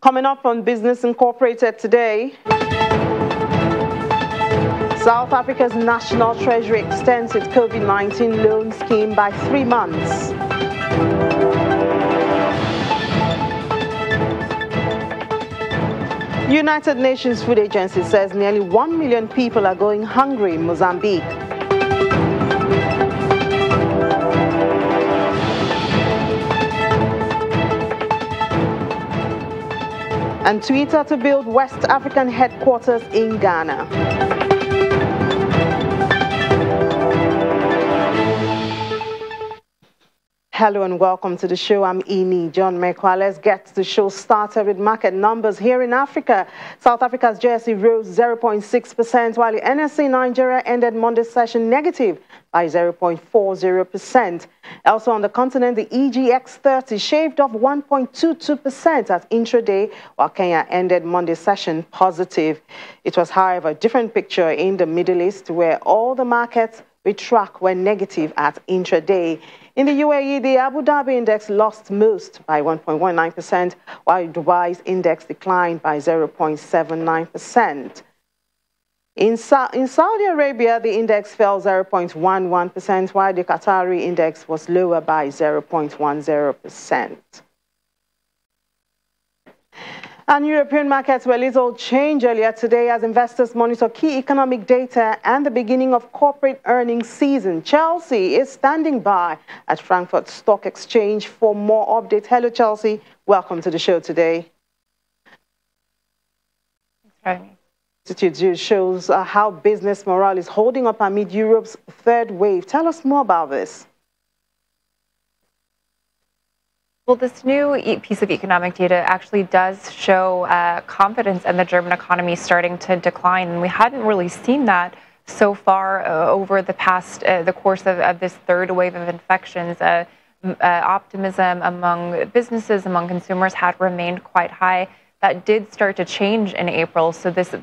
Coming up on Business Incorporated today, South Africa's National Treasury extends its COVID-19 loan scheme by 3 months. United Nations Food Agency says nearly 1 million people are going hungry in Mozambique. And Twitter to build West African headquarters in Ghana. Hello and welcome to the show. I'm Ini John Mekwa. Let's get the show started with market numbers here in Africa. South Africa's JSE rose 0.6%, while the NSE Nigeria ended Monday's session negative by 0.40%. Also on the continent, the EGX 30 shaved off 1.22% at intraday, while Kenya ended Monday's session positive. It was, however, a different picture in the Middle East, where all the markets we track were negative at intraday. In the UAE, the Abu Dhabi index lost most by 1.19%, while Dubai's index declined by 0.79%. In Saudi Arabia, the index fell 0.11%, while the Qatari index was lower by 0.10%. And European markets were little change earlier today as investors monitor key economic data and the beginning of corporate earnings season. Chelsea is standing by at Frankfurt Stock Exchange for more updates. Hello, Chelsea. Welcome to the show today. Thanks, Institute shows how business morale is holding up amid Europe's third wave. Tell us more about this. Well, this new piece of economic data actually does show confidence in the German economy starting to decline. And we hadn't really seen that so far over the past, the course of this third wave of infections. Optimism among businesses, among consumers had remained quite high. That did start to change in April. So this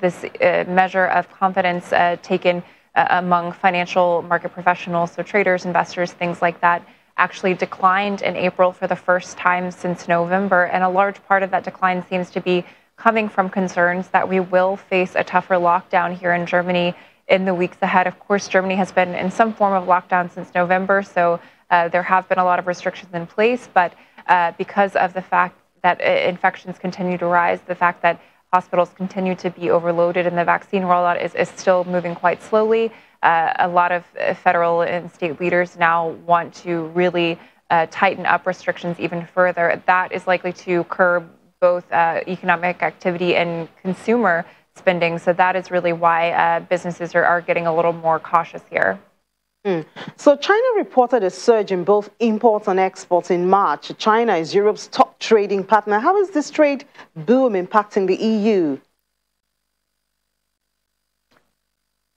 measure of confidence taken among financial market professionals, so traders, investors, things like that, actually declined in April for the first time since November. And a large part of that decline seems to be coming from concerns that we will face a tougher lockdown here in Germany in the weeks ahead. Of course, Germany has been in some form of lockdown since November, so there have been a lot of restrictions in place. But because of the fact that infections continue to rise, the fact that hospitals continue to be overloaded and the vaccine rollout is still moving quite slowly, a lot of federal and state leaders now want to really tighten up restrictions even further. That is likely to curb both economic activity and consumer spending. So that is really why businesses are getting a little more cautious here. So China reported a surge in both imports and exports in March. China is Europe's top trading partner. How is this trade boom impacting the EU?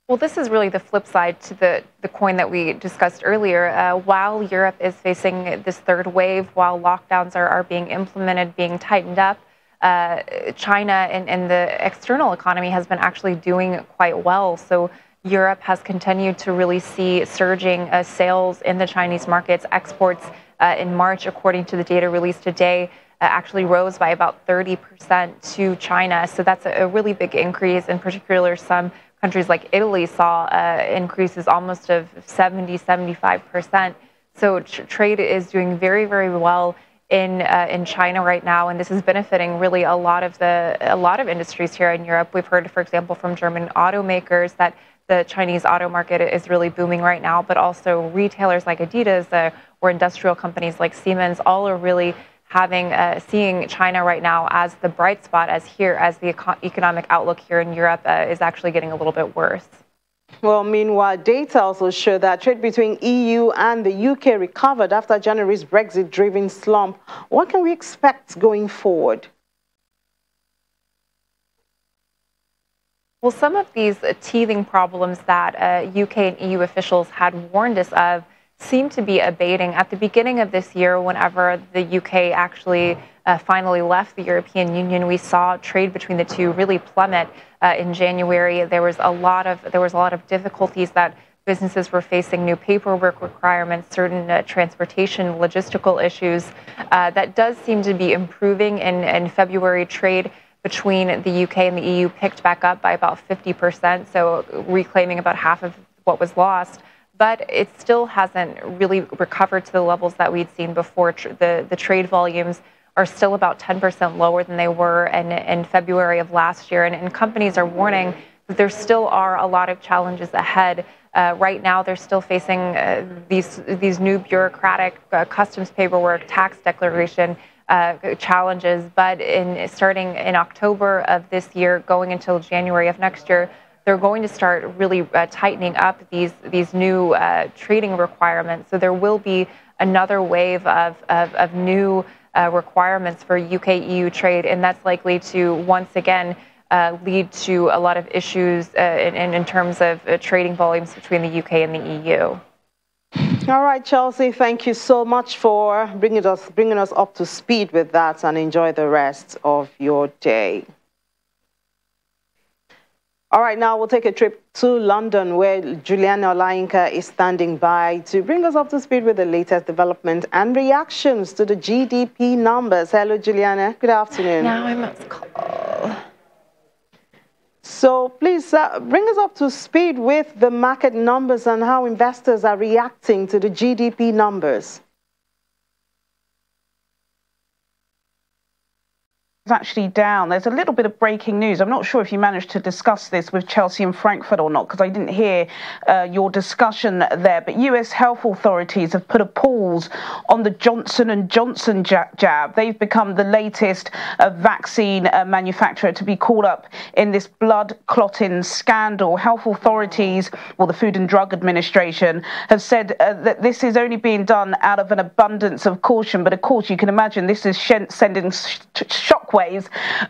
Well, this is really the flip side to the coin that we discussed earlier. While Europe is facing this third wave, while lockdowns are being implemented, being tightened up, China and the external economy has been actually doing quite well. So Europe has continued to really see surging sales in the Chinese markets. Exports in March, according to the data released today, actually rose by about 30% to China. So that's a really big increase. In particular, some countries like Italy saw increases almost of 70–75%. So trade is doing very, very well in China right now, and this is benefiting really a lot of industries here in Europe. We've heard, for example, from German automakers that the Chinese auto market is really booming right now, but also retailers like Adidas or industrial companies like Siemens, all are really seeing China right now as the bright spot, as the economic outlook here in Europe is actually getting a little bit worse. Well, meanwhile, data also show that trade between EU and the UK recovered after January's Brexit-driven slump. What can we expect going forward? Well, some of these teething problems that UK and EU officials had warned us of seem to be abating. At the beginning of this year, whenever the UK actually finally left the European Union, we saw trade between the two really plummet. In January, there was a lot of difficulties that businesses were facing new paperwork requirements, certain transportation, logistical issues. That does seem to be improving in February. Trade between the UK and the EU picked back up by about 50%, so reclaiming about half of what was lost. But it still hasn't really recovered to the levels that we'd seen before. The trade volumes are still about 10% lower than they were in February of last year. And companies are warning that there still are a lot of challenges ahead. Right now, they're still facing these new bureaucratic customs paperwork, tax declaration challenges. But starting in October of this year, going until January of next year, they're going to start really tightening up these new trading requirements. So there will be another wave of new requirements for UK-EU trade, and that's likely to once again lead to a lot of issues in terms of trading volumes between the UK and the EU. All right, Chelsea, thank you so much for bringing us up to speed with that, and enjoy the rest of your day. All right, now we'll take a trip to London, where Juliana Olayinka is standing by to bring us up to speed with the latest development and reactions to the GDP numbers. Hello, Juliana. Good afternoon. Now I must call. So please bring us up to speed with the market numbers and how investors are reacting to the GDP numbers. Actually down. There's a little bit of breaking news. I'm not sure if you managed to discuss this with Chelsea and Frankfurt or not, because I didn't hear your discussion there. But US health authorities have put a pause on the Johnson & Johnson jab. They've become the latest vaccine manufacturer to be caught up in this blood clotting scandal. Health authorities, well, the Food and Drug Administration, have said that this is only being done out of an abundance of caution. But of course, you can imagine this is sending shockwaves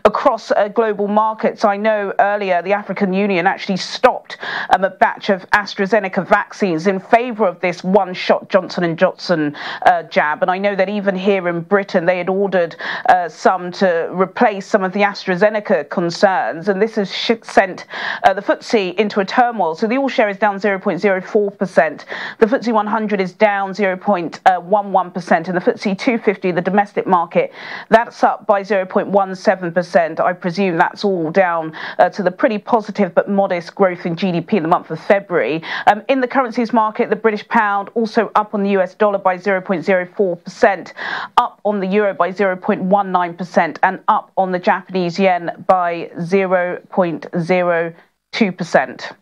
across global markets. I know earlier the African Union actually stopped a batch of AstraZeneca vaccines in favour of this one-shot Johnson & Johnson jab. And I know that even here in Britain, they had ordered some to replace some of the AstraZeneca concerns. And this has sent the FTSE into a turmoil. So the all-share is down 0.04%. The FTSE 100 is down 0.11%. And the FTSE 250, the domestic market, that's up by 0.17%. I presume that's all down to the pretty positive but modest growth in GDP in the month of February. In the currencies market, the British pound also up on the US dollar by 0.04%, up on the euro by 0.19%, and up on the Japanese yen by 0.02%.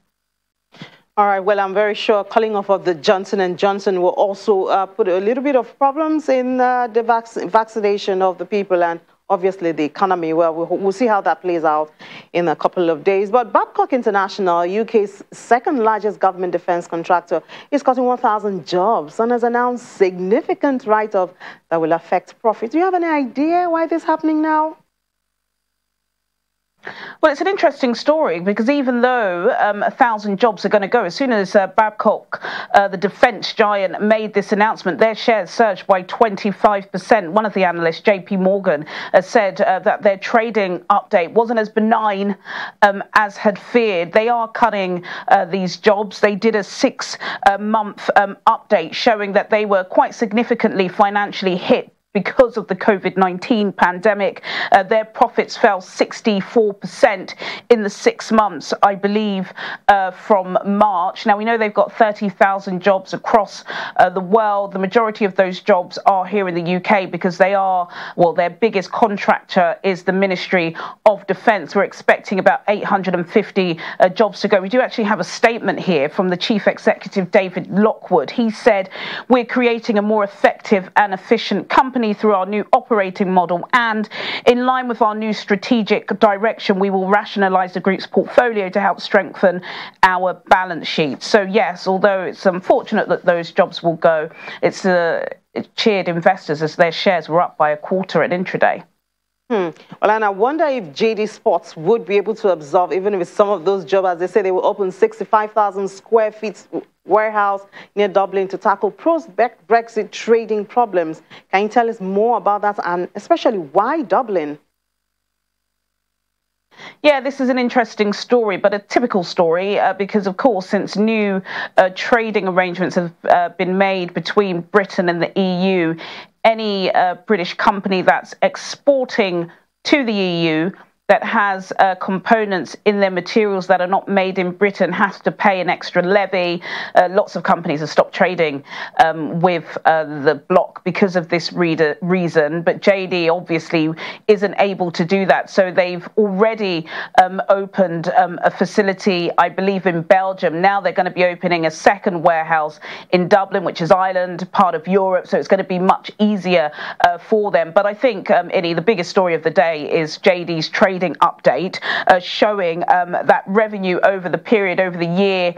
All right, well, I'm very sure calling off of the Johnson & Johnson will also put a little bit of problems in the vaccination of the people and obviously the economy. Well, we'll see how that plays out in a couple of days. But Babcock International, UK's second largest government defence contractor, is cutting 1,000 jobs and has announced significant write-off that will affect profit. Do you have any idea why this is happening now? Well, it's an interesting story because even though 1,000 jobs are going to go, as soon as Babcock, the defence giant, made this announcement, their shares surged by 25%. One of the analysts, JP Morgan, said that their trading update wasn't as benign as had feared. They are cutting these jobs. They did a 6-month update showing that they were quite significantly financially hit because of the COVID-19 pandemic. Their profits fell 64% in the 6 months, I believe, from March. Now, we know they've got 30,000 jobs across the world. The majority of those jobs are here in the UK because they are, well, their biggest contractor is the Ministry of Defence. We're expecting about 850 jobs to go. We do actually have a statement here from the Chief Executive, David Lockwood. He said, "We're creating a more effective and efficient company through our new operating model, and in line with our new strategic direction, we will rationalise the group's portfolio to help strengthen our balance sheet." So yes, although it's unfortunate that those jobs will go, it cheered investors as their shares were up by a quarter at intraday. Well, and I wonder if JD Sports would be able to absorb, even if some of those jobs, as they say, they will open 65,000 square feet warehouse near Dublin to tackle post-Brexit trading problems. Can you tell us more about that, and especially why Dublin? Yeah, this is an interesting story, but a typical story because, of course, since new trading arrangements have been made between Britain and the EU, any British company that's exporting to the EU that has components in their materials that are not made in Britain has to pay an extra levy. Lots of companies have stopped trading with the bloc because of this reason, but JD obviously isn't able to do that. So they've already opened a facility, I believe, in Belgium. Now they're going to be opening a second warehouse in Dublin, which is Ireland, part of Europe, so it's going to be much easier for them. But I think, Innie, the biggest story of the day is JD's trading update showing that revenue over the period, over the year,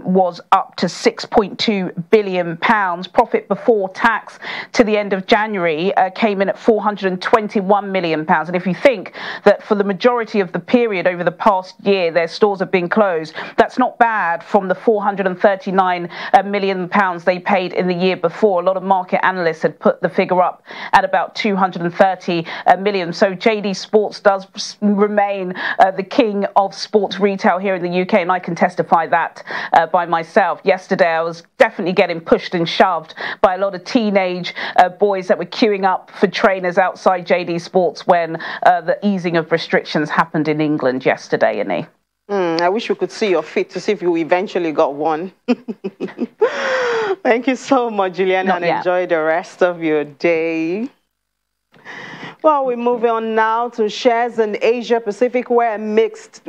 was up to £6.2 billion. Profit before tax to the end of January came in at £421 million. And if you think that for the majority of the period over the past year, their stores have been closed, that's not bad from the £439 million they paid in the year before. A lot of market analysts had put the figure up at about £230 million. So JD Sports does remain the king of sports retail here in the UK, and I can testify that by myself. Yesterday, I was definitely getting pushed and shoved by a lot of teenage boys that were queuing up for trainers outside JD Sports when the easing of restrictions happened in England yesterday, Annie. I wish we could see your feet to see if you eventually got one. Thank you so much, Juliana, and enjoy the rest of your day. Well, we move on now to shares in Asia Pacific, where mixed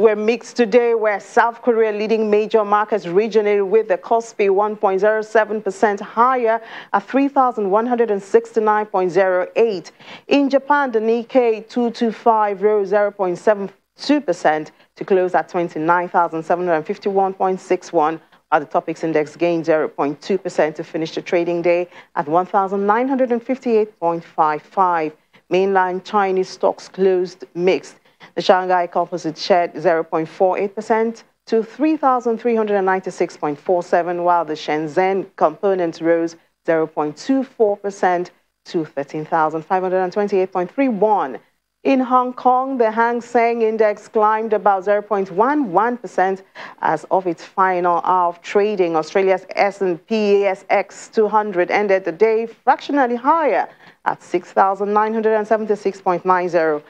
today, where South Korea leading major markets regionally with the Kospi 1.07% higher at 3,169.08. In Japan, the Nikkei 225 rose 0.72% to close at 29,751.61. While the Topix Index gained 0.2% to finish the trading day at 1,958.55. Mainland Chinese stocks closed mixed. The Shanghai Composite shed 0.48% to 3,396.47, while the Shenzhen component rose 0.24% to 13,528.31. In Hong Kong, the Hang Seng Index climbed about 0.11% as of its final hour of trading. Australia's S&P ASX 200 ended the day fractionally higher at 6,976.90.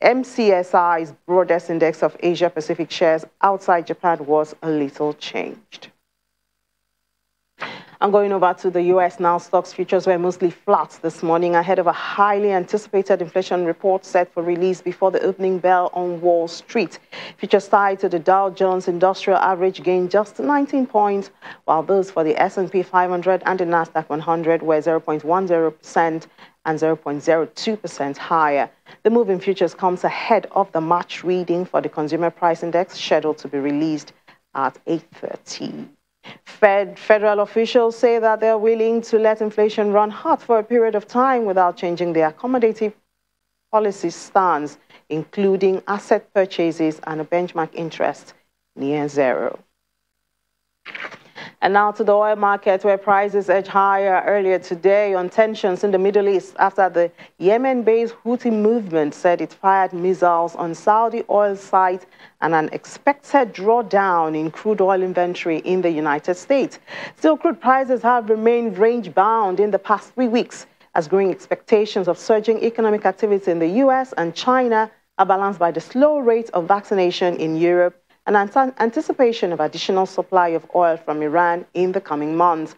MCSI's broadest index of Asia-Pacific shares outside Japan was a little changed. I'm going over to the U.S. now. Stocks futures were mostly flat this morning ahead of a highly anticipated inflation report set for release before the opening bell on Wall Street. Futures tied to the Dow Jones Industrial Average gained just 19 points, while those for the S&P 500 and the Nasdaq 100 were 0.10% and 0.02% higher. The move in futures comes ahead of the March reading for the Consumer Price Index scheduled to be released at 8:30. Federal officials say that they're willing to let inflation run hot for a period of time without changing their accommodative policy stance, including asset purchases and a benchmark interest near zero. And now to the oil market, where prices edged higher earlier today on tensions in the Middle East after the Yemen-based Houthi movement said it fired missiles on Saudi oil sites and an expected drawdown in crude oil inventory in the United States. Still, crude prices have remained range-bound in the past 3 weeks as growing expectations of surging economic activity in the U.S. and China are balanced by the slow rate of vaccination in Europe and anticipation of additional supply of oil from Iran in the coming months.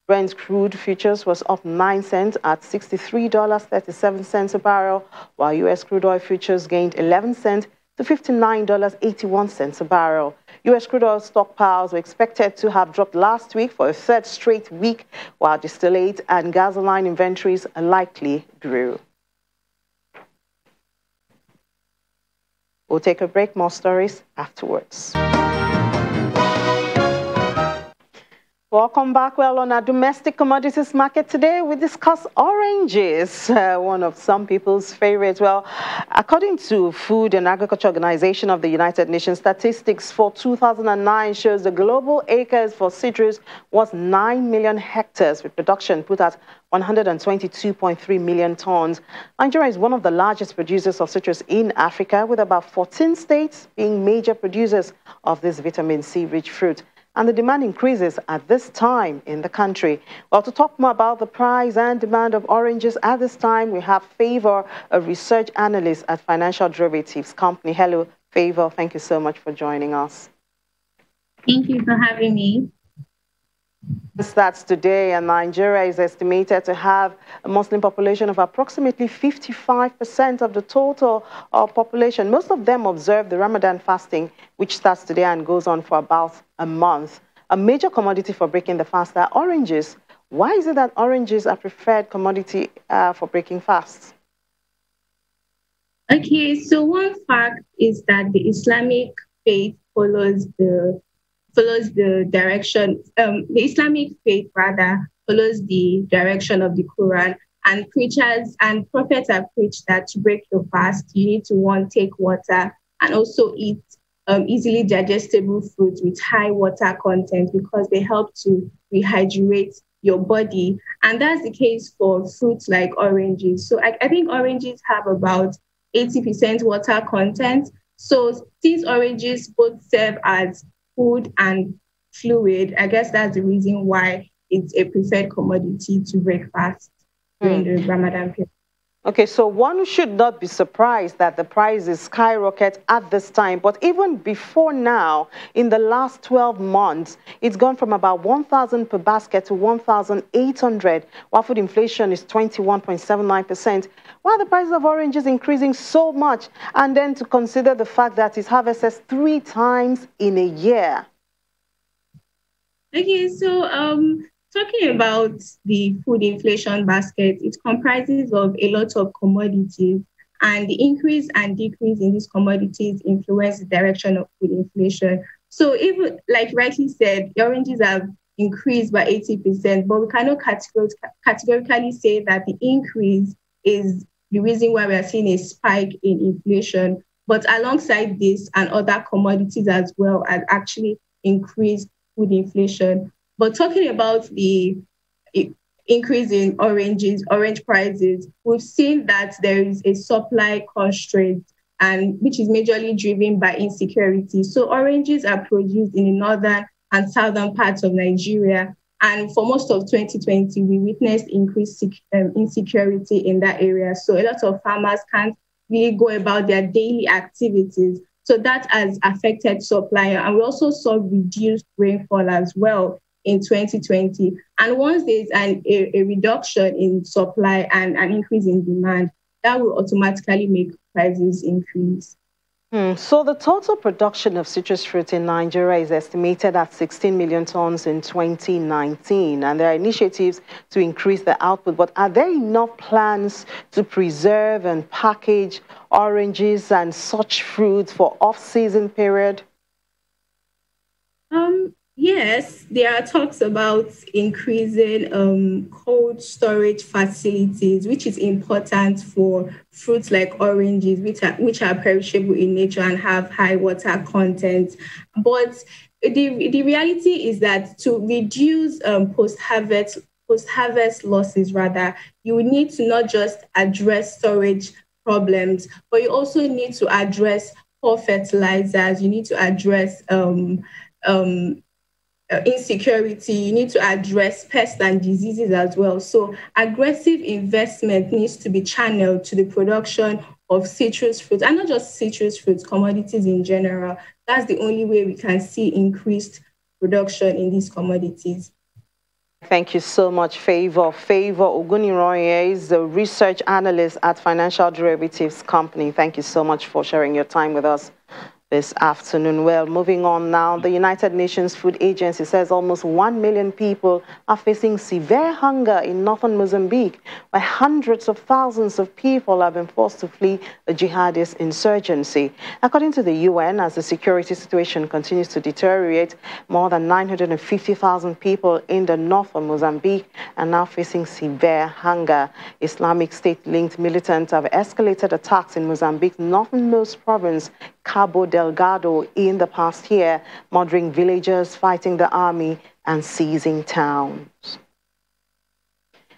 Brent crude futures was up 9 cents at $63.37 a barrel, while U.S. crude oil futures gained 11 cents to $59.81 a barrel. U.S. crude oil stockpiles were expected to have dropped last week for a third straight week, while distillate and gasoline inventories likely grew. We'll take a break, more stories afterwards. Welcome back. Well, on our domestic commodities market today, we discuss oranges, one of some people's favorites. Well, according to Food and Agriculture Organization of the United Nations, statistics for 2009 shows the global acres for citrus was 9 million hectares, with production put at 122.3 million tons. Nigeria is one of the largest producers of citrus in Africa, with about 14 states being major producers of this vitamin C-rich fruit. And the demand increases at this time in the country. Well, to talk more about the price and demand of oranges at this time, we have Favor, a research analyst at Financial Derivatives Company. Hello, Favor. Thank you so much for joining us. Thank you for having me. Stats today, and Nigeria is estimated to have a Muslim population of approximately 55% of the total population. Most of them observe the Ramadan fasting, which starts today and goes on for about a month. A major commodity for breaking the fast are oranges. Why is it that oranges are preferred commodity for breaking fasts? Okay, so one fact is that the Islamic faith follows the direction, the Islamic faith rather follows the direction of the Quran, and preachers and prophets have preached that to break your fast, you need to take water and also eat easily digestible fruits with high water content because they help to rehydrate your body. And that's the case for fruits like oranges. So I think oranges have about 80% water content. So these oranges both serve as food and fluid, I guess that's the reason why it's a preferred commodity to break fast during the Ramadan period. Okay, so one should not be surprised that the prices skyrocket at this time. But even before now, in the last 12 months, it's gone from about 1,000 per basket to 1,800, while food inflation is 21.79%. Why are the prices of oranges increasing so much? And then to consider the fact that it's harvested 3 times in a year. Okay, so talking about the food inflation basket, it comprises of a lot of commodities, and the increase and decrease in these commodities influence the direction of food inflation. So even, like rightly said, the oranges have increased by 80%, but we cannot categorically say that the increase is the reason why we are seeing a spike in inflation. But alongside this and other commodities as well have actually increased food inflation. But talking about the increase in orange prices, we've seen that there is a supply constraint, and which is majorly driven by insecurity. So oranges are produced in the northern and southern parts of Nigeria. And for most of 2020, we witnessed increased insecurity in that area. So a lot of farmers can't really go about their daily activities. So that has affected supply. And we also saw reduced rainfall as well in 2020. And once there's a reduction in supply and an increase in demand, that will automatically make prices increase. So the total production of citrus fruit in Nigeria is estimated at 16 million tons in 2019, and there are initiatives to increase the output. But are there enough plans to preserve and package oranges and such fruits for off-season period? Yes, there are talks about increasing cold storage facilities, which is important for fruits like oranges, which are perishable in nature and have high water content. But the reality is that to reduce post-harvest losses, rather, you would need to not just address storage problems, but you also need to address poor fertilizers. You need to address insecurity, you need to address pests and diseases as well. So aggressive investment needs to be channeled to the production of citrus fruits, and not just citrus fruits, commodities in general. That's the only way we can see increased production in these commodities. Thank you so much, Favor. Favor Oguniroye is the research analyst at Financial Derivatives Company. Thank you so much for sharing your time with us. this afternoon. Well, moving on now, the United Nations Food Agency says almost 1 million people are facing severe hunger in northern Mozambique, where hundreds of thousands of people have been forced to flee a jihadist insurgency. According to the UN, as the security situation continues to deteriorate, more than 950,000 people in the north of Mozambique are now facing severe hunger. Islamic State-linked militants have escalated attacks in Mozambique's northernmost province, Cabo Delgado, in the past year, murdering villagers, fighting the army, and seizing towns.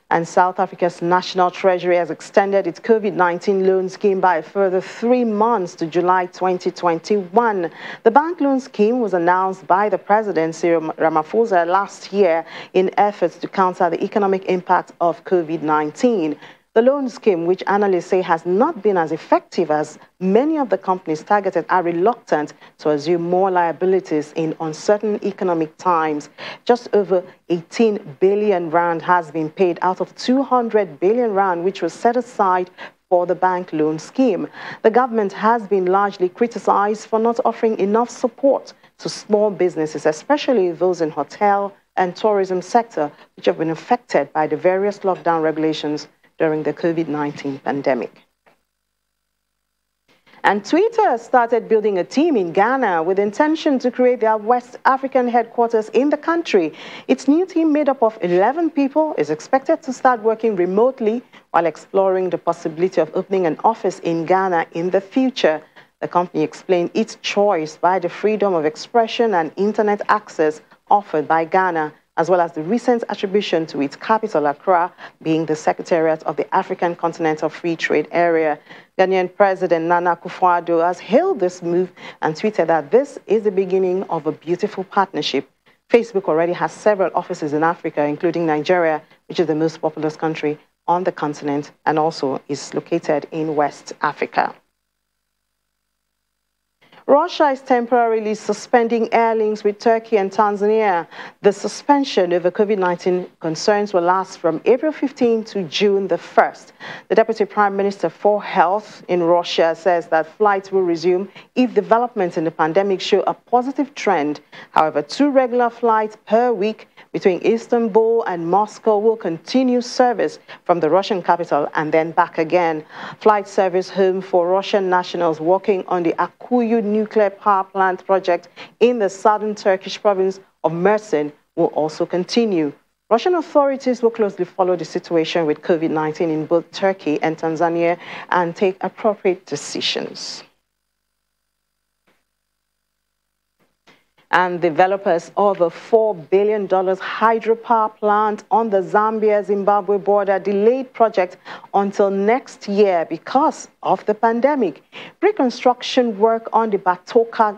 And South Africa's National Treasury has extended its COVID-19 loan scheme by a further 3 months to July 2021. The bank loan scheme was announced by the President, Cyril Ramaphosa, last year in efforts to counter the economic impact of COVID-19. The loan scheme, which analysts say has not been as effective as many of the companies targeted, are reluctant to assume more liabilities in uncertain economic times. Just over 18 billion rand has been paid out of 200 billion rand, which was set aside for the bank loan scheme. The government has been largely criticized for not offering enough support to small businesses, especially those in hotel and tourism sector, which have been affected by the various lockdown regulations during the COVID-19 pandemic. And Twitter started building a team in Ghana with intention to create their West African headquarters in the country. Its new team, made up of 11 people, is expected to start working remotely while exploring the possibility of opening an office in Ghana in the future. The company explained its choice by the freedom of expression and internet access offered by Ghana, as well as the recent attribution to its capital, Accra, being the Secretariat of the African Continental Free Trade Area. Ghanaian President Nana Akufo-Addo has hailed this move and tweeted that this is the beginning of a beautiful partnership. Facebook already has several offices in Africa, including Nigeria, which is the most populous country on the continent and also is located in West Africa. Russia is temporarily suspending air links with Turkey and Tanzania. The suspension over COVID-19 concerns will last from April 15 to June the 1st. The Deputy Prime Minister for Health in Russia says that flights will resume if developments in the pandemic show a positive trend. However, 2 regular flights per week between Istanbul and Moscow will continue service from the Russian capital and then back again. Flight service home for Russian nationals working on the Akuyu nuclear power plant project in the southern Turkish province of Mersin will also continue. Russian authorities will closely follow the situation with COVID-19 in both Turkey and Tanzania and take appropriate decisions. And developers of a $4 billion hydropower plant on the Zambia-Zimbabwe border delayed project until next year because of the pandemic. Reconstruction work on the Batoka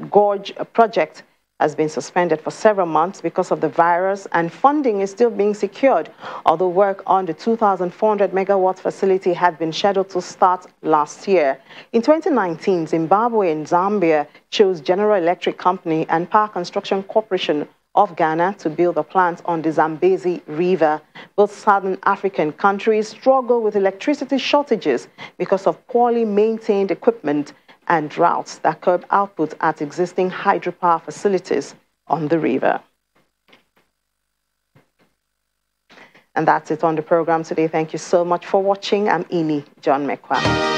Gorge project has been suspended for several months because of the virus, and funding is still being secured, although work on the 2,400 megawatt facility had been scheduled to start last year. In 2019, Zimbabwe and Zambia chose General Electric Company and Power Construction Corporation of Ghana to build a plant on the Zambezi River. Both southern African countries struggle with electricity shortages because of poorly maintained equipment and droughts that curb output at existing hydropower facilities on the river. And that's it on the program today. Thank you so much for watching. I'm Ini John Mekwa.